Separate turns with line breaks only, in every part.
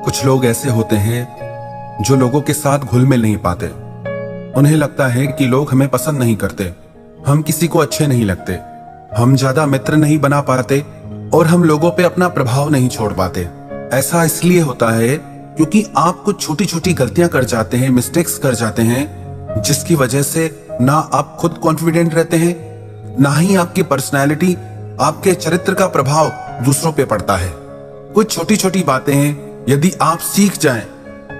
कुछ लोग ऐसे होते हैं जो लोगों के साथ घुल मिल नहीं पाते। उन्हें लगता है कि लोग हमें पसंद नहीं करते, हम किसी को अच्छे नहीं लगते, हम ज्यादा मित्र नहीं बना पाते और हम लोगों पे अपना प्रभाव नहीं छोड़ पाते। ऐसा इसलिए होता है क्योंकि आप कुछ छोटी छोटी गलतियां कर जाते हैं, मिस्टेक्स कर जाते हैं, जिसकी वजह से ना आप खुद कॉन्फिडेंट रहते हैं, ना ही आपकी पर्सनैलिटी, आपके चरित्र का प्रभाव दूसरों पे पड़ता है। कुछ छोटी छोटी बातें हैं, यदि आप सीख जाएं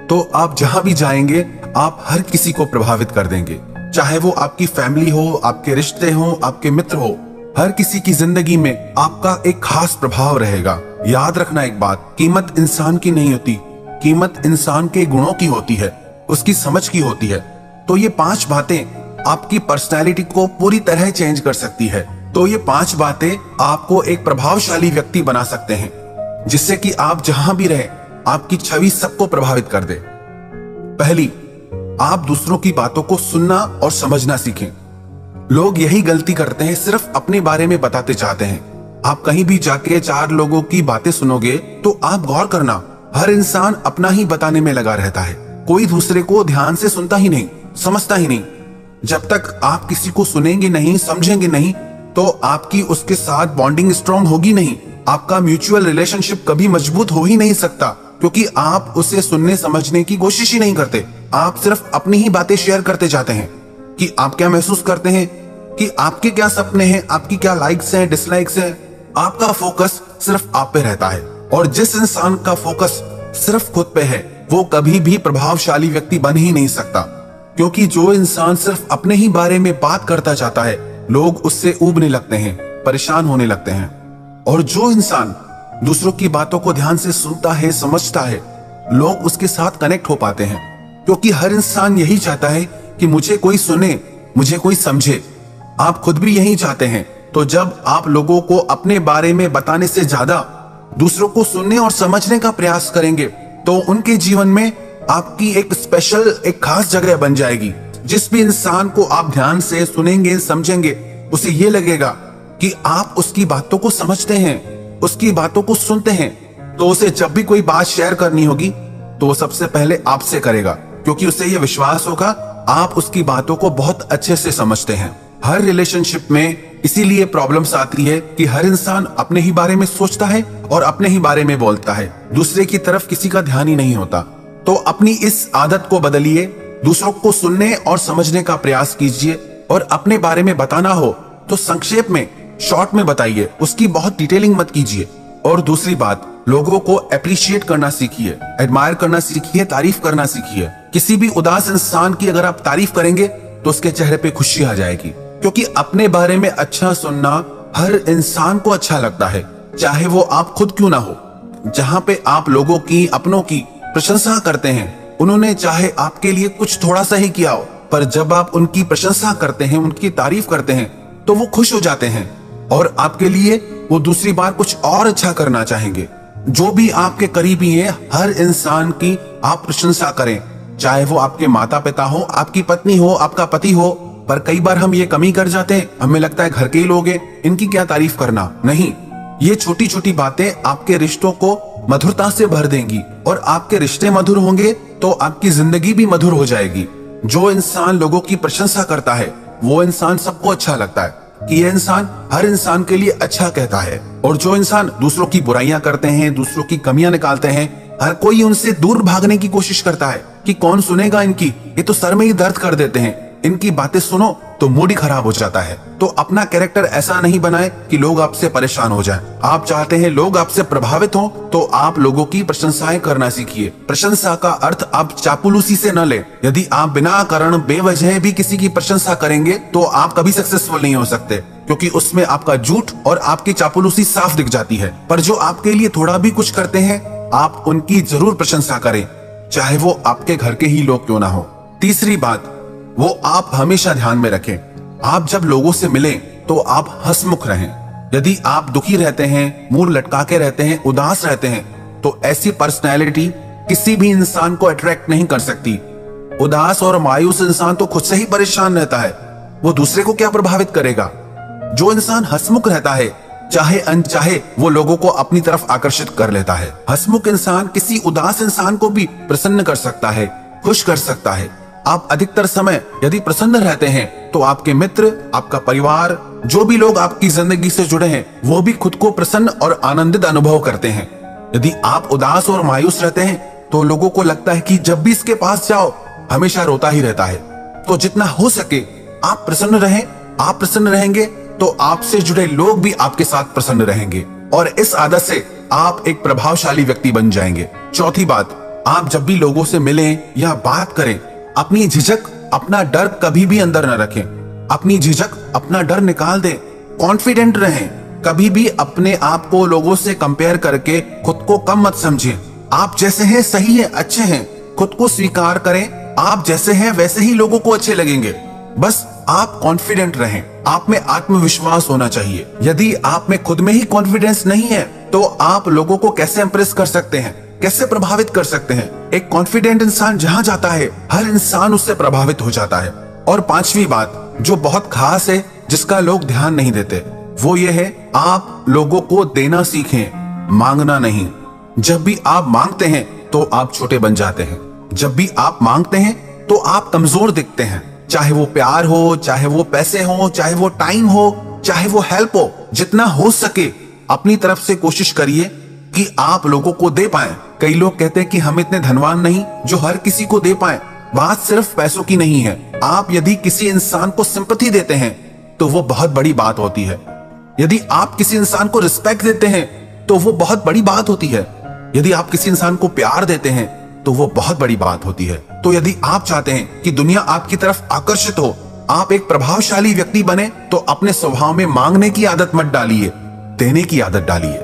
तो आप जहां भी जाएंगे आप हर किसी को प्रभावित कर देंगे। चाहे वो आपकी फैमिली हो, आपके रिश्ते हो, आपके मित्र हो, हर किसी की जिंदगी में आपका एक खास प्रभाव रहेगा। याद रखना एक बात, कीमत इंसान की नहीं होती, कीमत इंसान के गुणों की होती है, उसकी समझ की होती है। तो ये 5 बातें आपकी पर्सनैलिटी को पूरी तरह चेंज कर सकती है। तो ये 5 बातें आपको एक प्रभावशाली व्यक्ति बना सकते हैं, जिससे कि आप जहां भी रहे आपकी छवि सबको प्रभावित कर दे। पहली, आप दूसरों की बातों को सुनना और समझना सीखें। लोग यही गलती करते हैं, सिर्फ अपने बारे में बताते चाहते हैं। आप कहीं भी जाके 4 लोगों की बातें सुनोगे तो आप गौर करना, हर इंसान अपना ही बताने में लगा रहता है, कोई दूसरे को ध्यान से सुनता ही नहीं, समझता ही नहीं। जब तक आप किसी को सुनेंगे नहीं, समझेंगे नहीं, तो आपकी उसके साथ बॉन्डिंग स्ट्रांग होगी नहीं, आपका म्यूचुअल रिलेशनशिप कभी मजबूत हो ही नहीं सकता, क्योंकि आप उसे सुनने समझने की कोशिश ही नहीं करते। आप सिर्फ अपनी ही बातें शेयर करते जाते हैं कि आप क्या महसूस करते हैं, कि आपके क्या सपने हैं, आपकी क्या लाइक्स हैं, डिसलाइक्स हैं। आपका फोकस सिर्फ आप पे रहता है, और जिस इंसान का फोकस सिर्फ खुद पे है वो कभी भी प्रभावशाली व्यक्ति बन ही नहीं सकता। क्योंकि जो इंसान सिर्फ अपने ही बारे में बात करता जाता है, लोग उससे ऊबने लगते हैं, परेशान होने लगते हैं। और जो इंसान दूसरों की बातों को ध्यान से सुनता है, समझता है, लोग उसके साथ कनेक्ट हो पाते हैं। क्योंकि हर इंसान यही चाहता है कि मुझे कोई सुने, मुझे कोई समझे। आप खुद भी यही चाहते हैं। तो जब आप लोगों को अपने बारे में बताने से ज्यादा दूसरों को सुनने और समझने का प्रयास करेंगे, तो उनके जीवन में आपकी एक स्पेशल, एक खास जगह बन जाएगी। जिस भी इंसान को आप ध्यान से सुनेंगे, समझेंगे, उसे ये लगेगा कि आप उसकी बातों को समझते हैं, उसकी बातों को सुनते हैं। तो उसे जब भी कोई बात शेयर करनी होगी तो वो सबसे पहले आपसे करेगा, क्योंकि उसे ये विश्वास होगा आप उसकी बातों को बहुत अच्छे से समझते हैं। हर रिलेशनशिप में इसीलिए प्रॉब्लम्स आती है कि हर इंसान अपने ही बारे में सोचता है और अपने ही बारे में बोलता है, दूसरे की तरफ किसी का ध्यान ही नहीं होता। तो अपनी इस आदत को बदलिए, दूसरों को सुनने और समझने का प्रयास कीजिए, और अपने बारे में बताना हो तो संक्षेप में, शॉर्ट में बताइए, उसकी बहुत डिटेलिंग मत कीजिए। और दूसरी बात, लोगों को अप्रिशिएट करना सीखिए, एडमायर करना सीखिए, तारीफ करना सीखिए। किसी भी उदास इंसान की अगर आप तारीफ करेंगे तो उसके चेहरे पे खुशी आ जाएगी, क्योंकि अपने बारे में अच्छा सुनना हर इंसान को अच्छा लगता है, चाहे वो आप खुद क्यों ना हो। जहां पे आप लोगों की, अपनों की प्रशंसा करते हैं, उन्होंने चाहे आपके लिए कुछ थोड़ा सा ही किया हो, पर जब आप उनकी प्रशंसा करते हैं, उनकी तारीफ करते हैं, तो वो खुश हो जाते हैं और आपके लिए वो दूसरी बार कुछ और अच्छा करना चाहेंगे। जो भी आपके करीबी हैं, हर इंसान की आप प्रशंसा करें, चाहे वो आपके माता पिता हो, आपकी पत्नी हो, आपका पति हो। पर कई बार हम ये कमी कर जाते हैं, हमें लगता है घर के ही लोग हैं, इनकी क्या तारीफ करना। नहीं, ये छोटी छोटी बातें आपके रिश्तों को मधुरता से भर देंगी, और आपके रिश्ते मधुर होंगे तो आपकी जिंदगी भी मधुर हो जाएगी। जो इंसान लोगों की प्रशंसा करता है वो इंसान सबको अच्छा लगता है कि ये इंसान हर इंसान के लिए अच्छा कहता है। और जो इंसान दूसरों की बुराइयां करते हैं, दूसरों की कमियां निकालते हैं, हर कोई उनसे दूर भागने की कोशिश करता है कि कौन सुनेगा इनकी, ये तो सर में ही दर्द कर देते हैं, इनकी बातें सुनो तो मूड ही खराब हो जाता है। तो अपना कैरेक्टर ऐसा नहीं बनाए कि लोग आपसे परेशान हो जाएं। आप चाहते हैं लोग आपसे प्रभावित हो, तो आप लोगों की प्रशंसाएं करना सीखिए। प्रशंसा का अर्थ आप चापलूसी से न लें। यदि आप बिना कारण, बेवजह भी किसी की प्रशंसा करेंगे तो आप कभी सक्सेसफुल नहीं हो सकते, क्योंकि उसमें आपका झूठ और आपकी चापलूसी साफ दिख जाती है। पर जो आपके लिए थोड़ा भी कुछ करते हैं, आप उनकी जरूर प्रशंसा करें, चाहे वो आपके घर के ही लोग क्यों ना हो। तीसरी बात, वो आप हमेशा ध्यान में रखें, आप जब लोगों से मिलें तो आप हंसमुख रहें। यदि आप दुखी रहते हैं, मुंह लटका के रहते हैं, उदास रहते हैं, तो ऐसी पर्सनैलिटी किसी भी इंसान को अट्रैक्ट नहीं कर सकती। उदास और मायूस इंसान तो खुद से ही परेशान रहता है, वो दूसरे को क्या प्रभावित करेगा। जो इंसान हंसमुख रहता है चाहे अनचाहे वो लोगों को अपनी तरफ आकर्षित कर लेता है। हंसमुख इंसान किसी उदास इंसान को भी प्रसन्न कर सकता है, खुश कर सकता है। आप अधिकतर समय यदि प्रसन्न रहते हैं तो आपके मित्र, आपका परिवार, जो भी लोग आपकी जिंदगी से जुड़े हैं, वो भी खुद को प्रसन्न और आनंदित अनुभव करते हैं। यदि आप उदास और मायूस रहते हैं तो लोगों को लगता है कि जब भी इसके पास जाओ हमेशा रोता ही रहता है। तो जितना हो सके आप प्रसन्न रहें। आप प्रसन्न रहेंगे तो आपसे जुड़े लोग भी आपके साथ प्रसन्न रहेंगे और इस आदत से आप एक प्रभावशाली व्यक्ति बन जाएंगे। चौथी बात, आप जब भी लोगों से मिलें या बात करें, अपनी झिझक, अपना डर कभी भी अंदर न रखें। अपनी झिझक, अपना डर निकाल दें। कॉन्फिडेंट रहें। कभी भी अपने आप को लोगों से कंपेयर करके खुद को कम मत समझें। आप जैसे हैं सही है, अच्छे हैं। खुद को स्वीकार करें। आप जैसे हैं वैसे ही लोगों को अच्छे लगेंगे। बस आप कॉन्फिडेंट रहें। आप में आत्मविश्वास होना चाहिए। यदि आप में खुद में ही कॉन्फिडेंस नहीं है तो आप लोगों को कैसे इंप्रेस कर सकते हैं, कैसे प्रभावित कर सकते हैं? एक कॉन्फिडेंट इंसान जहां जाता है हर इंसान उससे प्रभावित हो जाता है। और पांचवी बात जो बहुत खास है, जिसका लोग ध्यान नहीं देते, वो ये है, आप लोगों को देना सीखें, मांगना नहीं। जब भी आप मांगते हैं तो आप छोटे बन जाते हैं। जब भी आप मांगते हैं तो आप कमजोर दिखते हैं। चाहे वो प्यार हो, चाहे वो पैसे हो, चाहे वो टाइम हो, चाहे वो हेल्प हो, जितना हो सके अपनी तरफ से कोशिश करिए कि आप लोगों को दे पाएं। कई लोग कहते हैं कि हम इतने धनवान नहीं जो हर किसी को दे पाएं। बात सिर्फ पैसों की नहीं है। आप यदि किसी इंसान को सिंपैथी देते हैं तो वो बहुत बड़ी बात होती है। यदि आप किसी इंसान को रिस्पेक्ट देते हैं तो वो बहुत बड़ी बात होती है। यदि आप किसी इंसान को प्यार देते हैं तो वो बहुत बड़ी बात होती है। तो यदि आप चाहते हैं कि दुनिया आपकी तरफ आकर्षित हो, आप एक प्रभावशाली व्यक्ति बने, तो अपने स्वभाव में मांगने की आदत मत डालिए, देने की आदत डालिए।